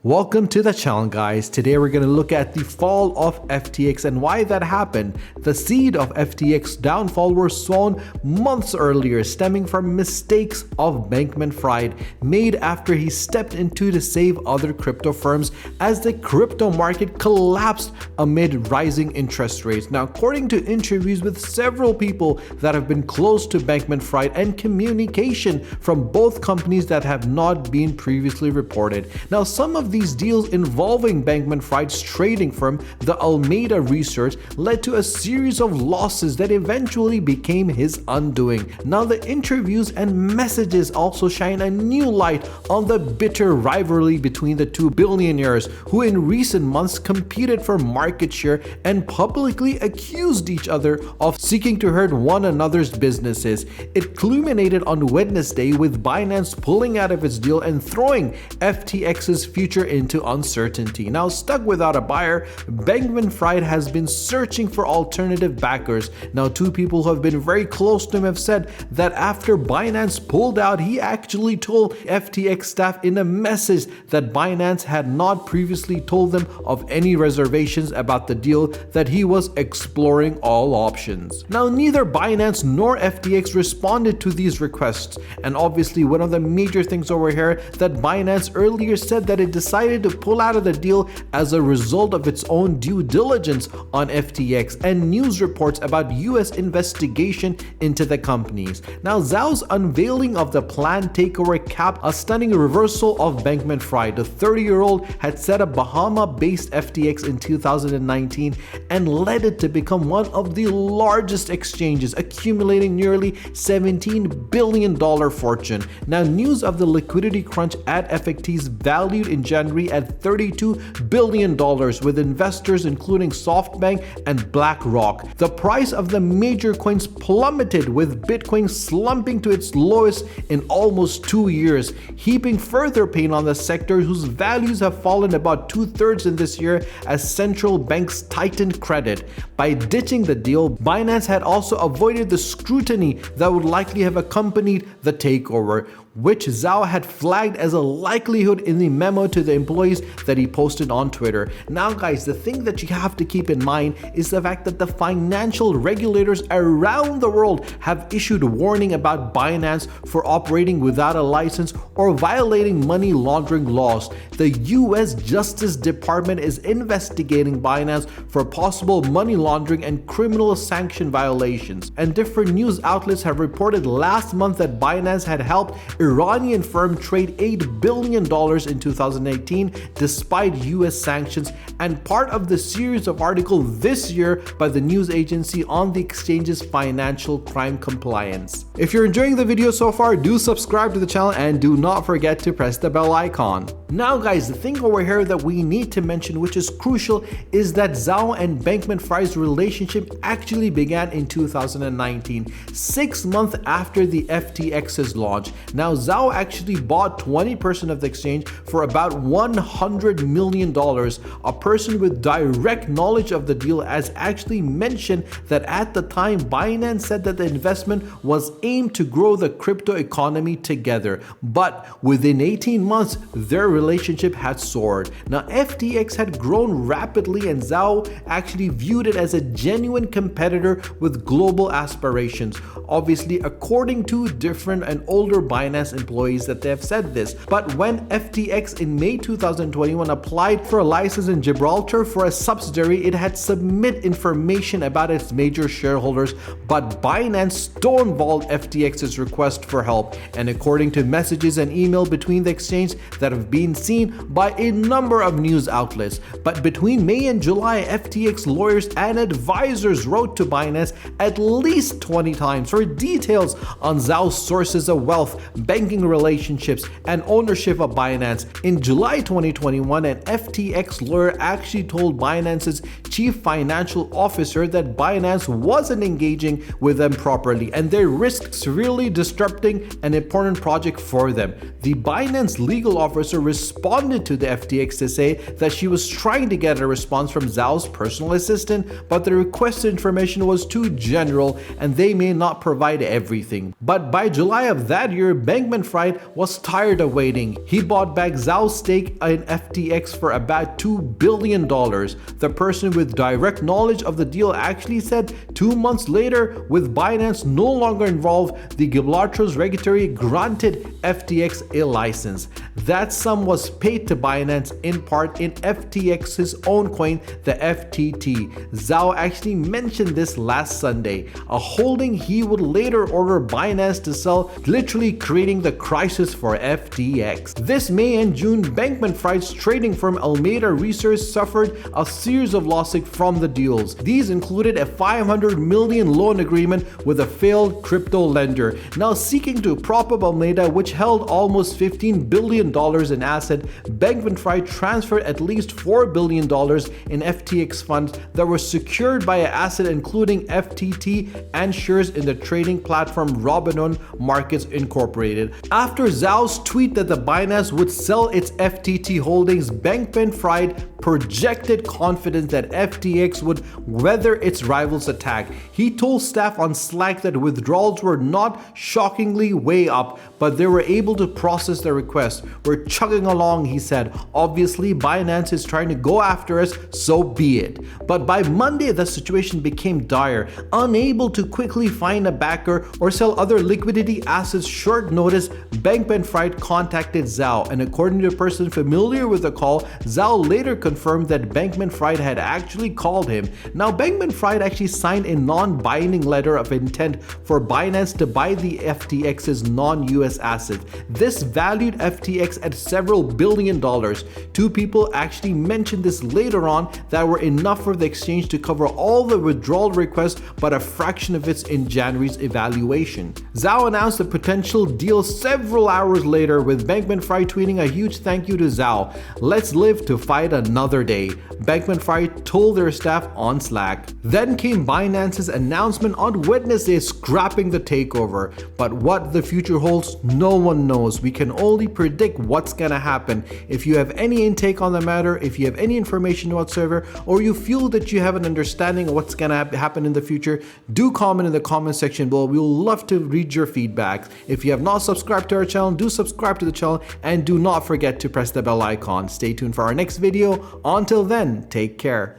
Welcome to the channel, guys. Today we're going to look at the fall of FTX and why that happened. The seed of FTX downfall were sown months earlier, stemming from mistakes of Bankman-Fried made after he stepped into to save other crypto firms as the crypto market collapsed amid rising interest rates. Now, according to interviews with several people that have been close to Bankman-Fried and communication from both companies that have not been previously reported. Now, some of these deals involving Bankman-Fried's trading firm, the Alameda Research, led to a series of losses that eventually became his undoing. Now, the interviews and messages also shine a new light on the bitter rivalry between the two billionaires who in recent months competed for market share and publicly accused each other of seeking to hurt one another's businesses. It culminated on Wednesday with Binance pulling out of its deal and throwing FTX's future into uncertainty. Now, stuck without a buyer, Bankman-Fried has been searching for alternative backers. Now, two people who have been very close to him have said that after Binance pulled out, he actually told FTX staff in a message that Binance had not previously told them of any reservations about the deal, that he was exploring all options. Now, neither Binance nor FTX responded to these requests, and obviously one of the major things over here that Binance earlier said that it decided to pull out of the deal as a result of its own due diligence on FTX and news reports about US investigation into the companies. Now, Zhao's unveiling of the planned takeover capped a stunning reversal of Bankman-Fried. The 30-year-old had set up Bahama-based FTX in 2019 and led it to become one of the largest exchanges, accumulating nearly $17 billion fortune. Now, news of the liquidity crunch at FTX valued in January at $32 billion, with investors including SoftBank and BlackRock. The price of the major coins plummeted, with Bitcoin slumping to its lowest in almost 2 years, heaping further pain on the sector whose values have fallen about 2/3 in this year as central banks tightened credit. By ditching the deal, Binance had also avoided the scrutiny that would likely have accompanied the takeover, which Zhao had flagged as a likelihood in the memo to the employees that he posted on Twitter. Now, guys, the thing that you have to keep in mind is the fact that the financial regulators around the world have issued warning about Binance for operating without a license or violating money laundering laws. The US Justice Department is investigating Binance for possible money laundering and criminal sanction violations. And different news outlets have reported last month that Binance had helped Iranian firm trade $8 billion in 2018 despite US sanctions, and part of the series of articles this year by the news agency on the exchange's financial crime compliance. If you're enjoying the video so far, do subscribe to the channel and do not forget to press the bell icon. Now, guys, the thing over here that we need to mention, which is crucial, is that Zhao and Bankman-Fried's relationship actually began in 2019, 6 months after the FTX's launch. Now, Zhao actually bought 20% of the exchange for about $100 million. A person with direct knowledge of the deal has actually mentioned that at the time, Binance said that the investment was aimed to grow the crypto economy together, but within 18 months, their relationship had soared. Now, FTX had grown rapidly, and Zhao actually viewed it as a genuine competitor with global aspirations. Obviously, according to different and older Binance employees that they have said this. But when FTX in May 2021 applied for a license in Gibraltar for a subsidiary, it had submit information about its major shareholders, but Binance stonewalled FTX's request for help. And according to messages and email between the exchange that have been seen by a number of news outlets. But between May and July, FTX lawyers and advisors wrote to Binance at least 20 times for details on Zhao's sources of wealth, banking relationships, and ownership of Binance. In July 2021, an FTX lawyer actually told Binance's chief financial officer that Binance wasn't engaging with them properly and they risked severely disrupting an important project for them. The Binance legal officer responded to the FTX to say that she was trying to get a response from Zhao's personal assistant, but the requested information was too general and they may not provide everything. But by July of that year, Bankman-Fried was tired of waiting. He bought back Zhao's stake in FTX for about $2 billion. The person with direct knowledge of the deal actually said 2 months later, with Binance no longer involved, the Gibraltar's regulator granted FTX a license. That sum was paid to Binance in part in FTX's own coin, the FTT. Zhao actually mentioned this last Sunday, a holding he would later order Binance to sell, literally creating the crisis for FTX. This May and June, Bankman-Fried's trading firm Alameda Research suffered a series of losses from the deals. These included a $500 million loan agreement with a failed crypto lender. Now seeking to prop up Alameda, which held almost $15 billion in asset, Bankman-Fried transferred at least $4 billion in FTX funds that were secured by an asset including FTT and shares in the trading platform Robinhood Markets Incorporated. After Zhao's tweet that the Binance would sell its FTT holdings, Bankman-Fried projected confidence that FTX would weather its rival's attack. He told staff on Slack that withdrawals were not shockingly way up, but they were able to process the request. "We're chugging along," he said. "Obviously, Binance is trying to go after us, so be it." But by Monday, the situation became dire. Unable to quickly find a backer or sell other liquidity assets short notice, Bankman-Fried contacted Zhao, and according to a person familiar with the call, Zhao later confirmed that Bankman-Fried had actually called him. Now, Bankman-Fried actually signed a non-binding letter of intent for Binance to buy the FTX's non-US assets. This valued FTX at several billion dollars. Two people actually mentioned this later on that were enough for the exchange to cover all the withdrawal requests, but a fraction of it in January's evaluation. Zhao announced the potential deal several hours later, with Bankman-Fried tweeting a huge thank you to Zhao. "Let's live to fight another day," Bankman-Fried told their staff on Slack. Then came Binance's announcement on Wednesday scrapping the takeover. But what the future holds, no one knows. We can only predict what's gonna happen. If you have any intake on the matter, if you have any information whatsoever, or you feel that you have an understanding of what's gonna happen in the future, do comment in the comment section below. We will love to read your feedback. If you have not subscribed to our channel, do subscribe to the channel, and do not forget to press the bell icon. Stay tuned for our next video. Until then, take care.